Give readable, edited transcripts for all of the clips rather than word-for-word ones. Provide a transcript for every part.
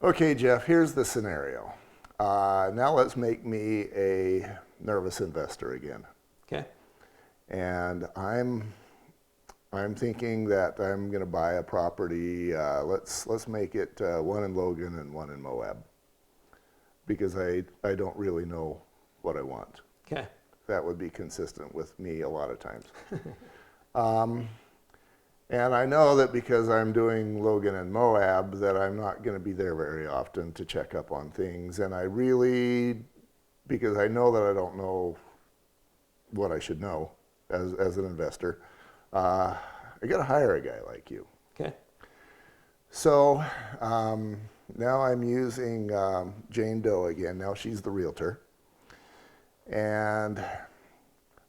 Okay, Jeff, here's the scenario. Now let's make me a nervous investor again. Okay. And I'm thinking that I'm going to buy a property. Let's make it one in Logan and one in Moab, because I don't really know what I want. Okay. That would be consistent with me a lot of times. And I know that because I'm doing Logan and Moab that I'm not going to be there very often to check up on things. And I really, because I know that I don't know what I should know as an investor, I got to hire a guy like you. Okay. So now I'm using Jane Doe again. Now she's the realtor. And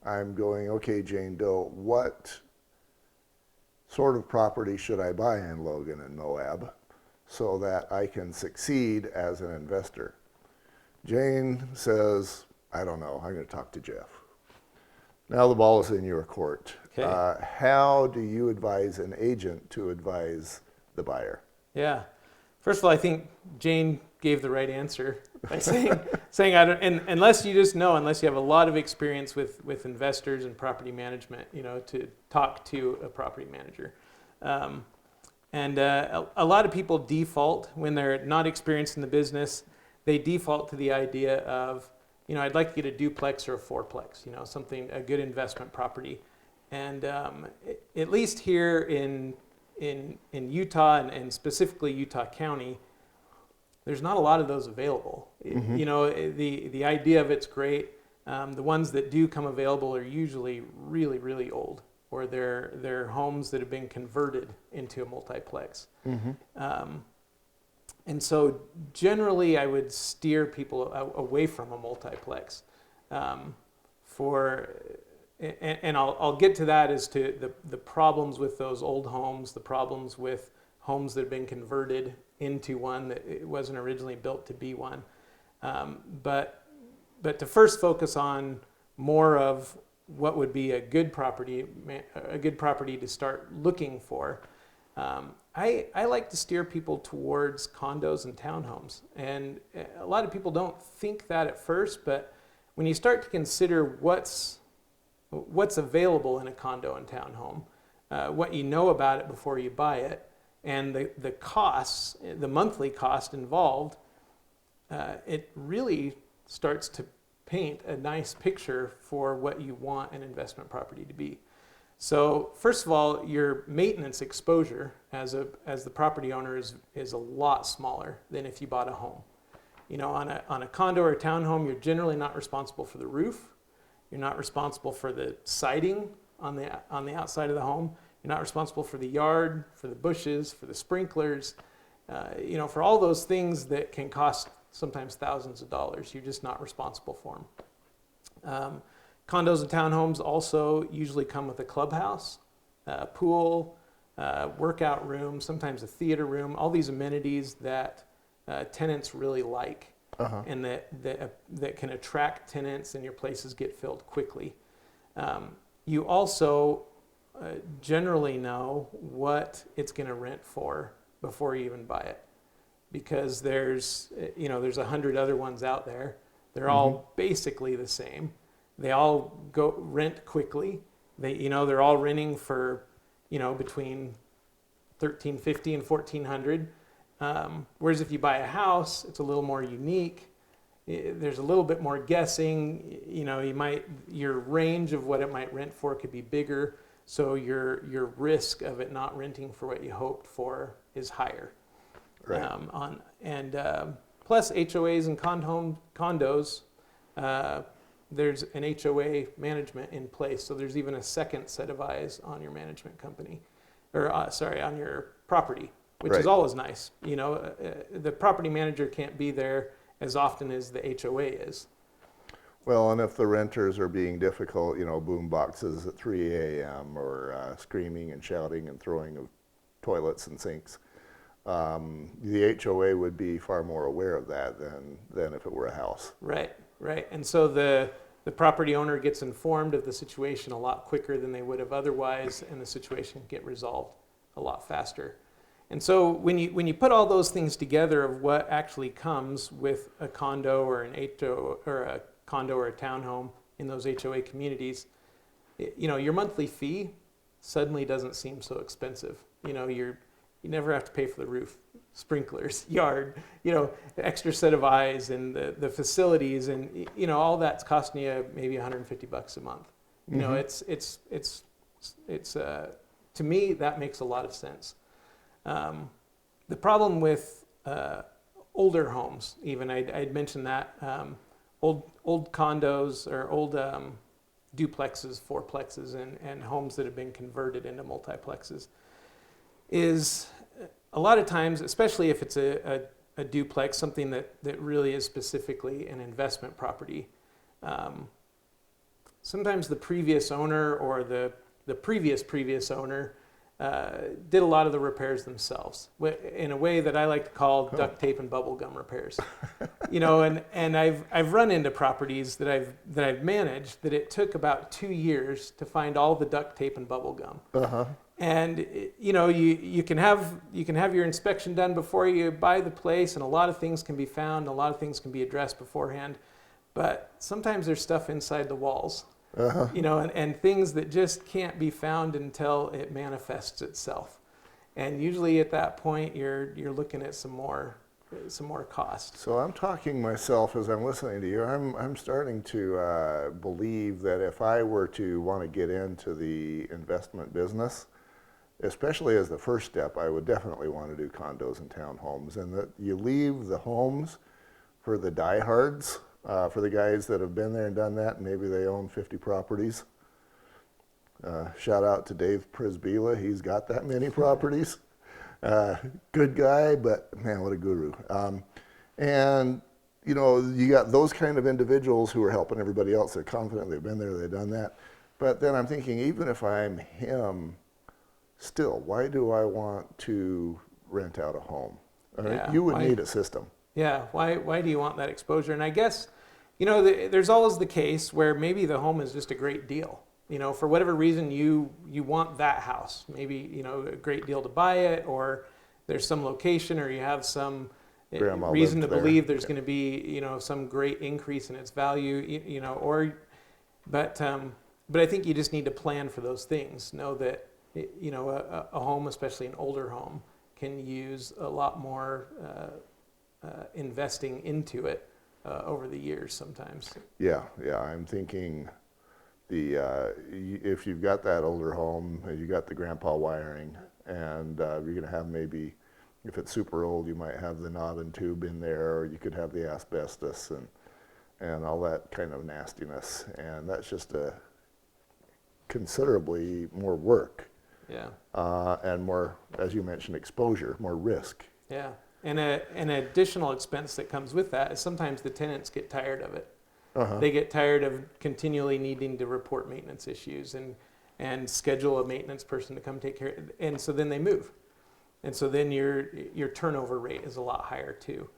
I'm going, okay, Jane Doe, what sort of property should I buy in Logan and Moab so that I can succeed as an investor? Jane says, I don't know, I'm going to talk to Jeff. Now the ball is in your court. Okay. How do you advise an agent to advise the buyer? Yeah. First of all, I think Jane gave the right answer by saying I don't, and unless you just know, unless you have a lot of experience with investors and property management, to talk to a property manager. A lot of people default when they're not experienced in the business. They default to the idea of, I'd like to get a duplex or a fourplex, a good investment property. And at least here in Utah and specifically Utah County, there's not a lot of those available. Mm-hmm. The idea of it's great. The ones that do come available are usually really, really old, or they're homes that have been converted into a multiplex. Mm-hmm. And so generally I would steer people away from a multiplex. And I'll get to that as to the problems with those old homes, the problems with homes that have been converted into one that it wasn't originally built to be one. But to first focus on more of what would be a good property to start looking for. I like to steer people towards condos and townhomes. And a lot of people don't think that at first, but when you start to consider what's available in a condo and townhome, what you know about it before you buy it, and the costs, the monthly cost involved, it really starts to paint a nice picture for what you want an investment property to be. So first of all, your maintenance exposure as the property owner is a lot smaller than if you bought a home. On a condo or a townhome, you're generally not responsible for the roof. You're not responsible for the siding on the outside of the home. You're not responsible for the yard, for the bushes, for the sprinklers, for all those things that can cost sometimes thousands of dollars. You're just not responsible for them. Condos and townhomes also usually come with a clubhouse, a pool, workout room, sometimes a theater room, all these amenities that tenants really like. Uh-huh. And that can attract tenants, and your places get filled quickly. You also generally know what it's going to rent for before you even buy it, because there's 100 other ones out there. They're mm-hmm. all basically the same. They all go rent quickly. They're all renting for between $1,350 and $1,400. Whereas if you buy a house, it's a little more unique. There's a little bit more guessing. Your range of what it might rent for could be bigger. So your risk of it not renting for what you hoped for is higher. Right. Plus HOAs and condos, there's an HOA management in place. So there's even a second set of eyes on your management company, on your property, which right. is always nice. The property manager can't be there as often as the HOA is. Well, and if the renters are being difficult, boom boxes at 3 a.m. or screaming and shouting and throwing of toilets and sinks, the HOA would be far more aware of that than if it were a house. Right. And so the property owner gets informed of the situation a lot quicker than they would have otherwise, and the situation can get resolved a lot faster. And so when you put all those things together of what actually comes with a condo or an HO or a condo or a townhome in those HOA communities, your monthly fee suddenly doesn't seem so expensive. You never have to pay for the roof, sprinklers, yard, extra set of eyes and the facilities, and all that's costing you maybe $150 a month. It's to me that makes a lot of sense. The problem with older homes, even I'd mentioned that old condos or old duplexes, fourplexes, and homes that have been converted into multiplexes, is a lot of times, especially if it's a duplex, something that really is specifically an investment property. Sometimes the previous owner or the previous owner did a lot of the repairs themselves in a way that I like to call duct tape and bubble gum repairs. And I've run into properties that I've managed that it took about 2 years to find all the duct tape and bubble gum. Uh-huh. And you can have your inspection done before you buy the place, and a lot of things can be found, a lot of things can be addressed beforehand, but sometimes there's stuff inside the walls. Uh-huh. And things that just can't be found until it manifests itself. And usually at that point, you're looking at some more cost. So I'm talking myself as I'm listening to you. I'm starting to believe that if I were to want to get into the investment business, especially as the first step, I would definitely want to do condos and townhomes, and that you leave the homes for the diehards. For the guys that have been there and done that, maybe they own 50 properties. Shout out to Dave Prisbila, he's got that many properties. Good guy, but man, what a guru. And you got those kind of individuals who are helping everybody else. They're confident, they've been there, they've done that. But then I'm thinking, even if I'm him, still, why do I want to rent out a home? You would need a system. Yeah, why do you want that exposure? And I guess, there's always the case where maybe the home is just a great deal. For whatever reason you want that house. Maybe, a great deal to buy it, or there's some location, or you have some reason to believe there's going to be, some great increase in its value, but I think you just need to plan for those things. Know that, a home, especially an older home, can use a lot more investing into it over the years sometimes. Yeah, I'm thinking if you've got that older home, you got the grandpa wiring, and you're going to have maybe, if it's super old, you might have the knob and tube in there, or you could have the asbestos and all that kind of nastiness, and that's just a considerably more work. Yeah. And more, as you mentioned, exposure, more risk. Yeah. And an additional expense that comes with that is sometimes the tenants get tired of it. Uh-huh. They get tired of continually needing to report maintenance issues and schedule a maintenance person to come take care of it. And so then they move. And so then your turnover rate is a lot higher too.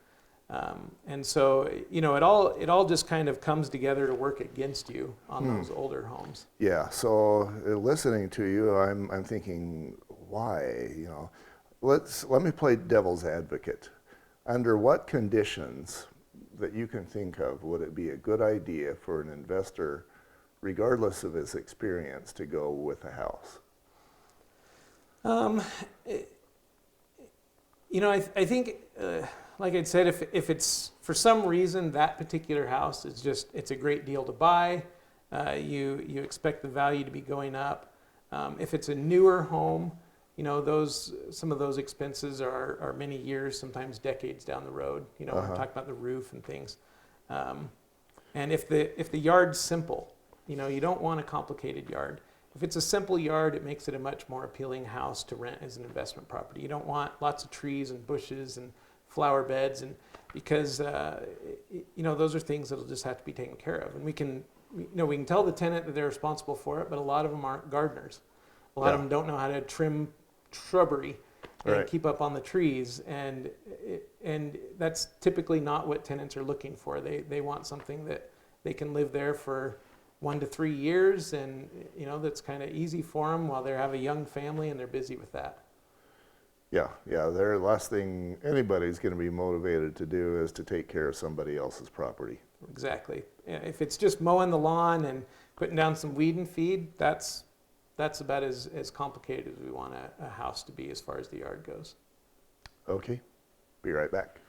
And so, it all just kind of comes together to work against you on those older homes. Yeah. So listening to you, I'm thinking, why? Let me play devil's advocate. Under what conditions that you can think of would it be a good idea for an investor, regardless of his experience, to go with a house? I think, like I'd said, if it's for some reason that particular house is it's a great deal to buy, you expect the value to be going up. If it's a newer home, some of those expenses are many years, sometimes decades down the road. We're talking about the roof and things. And if the yard's simple, you don't want a complicated yard. If it's a simple yard, it makes it a much more appealing house to rent as an investment property. You don't want lots of trees and bushes and flower beds, and because those are things that'll just have to be taken care of. And we can tell the tenant that they're responsible for it, but a lot of them aren't gardeners. A lot of them don't know how to trim shrubbery and keep up on the trees, and that's typically not what tenants are looking for. They want something that they can live there for 1 to 3 years, and that's kind of easy for them while they have a young family and they're busy with that. Yeah, the last thing anybody's going to be motivated to do is to take care of somebody else's property. Exactly. Yeah, if it's just mowing the lawn and putting down some weed and feed, that's about as complicated as we want a house to be as far as the yard goes. Okay, be right back.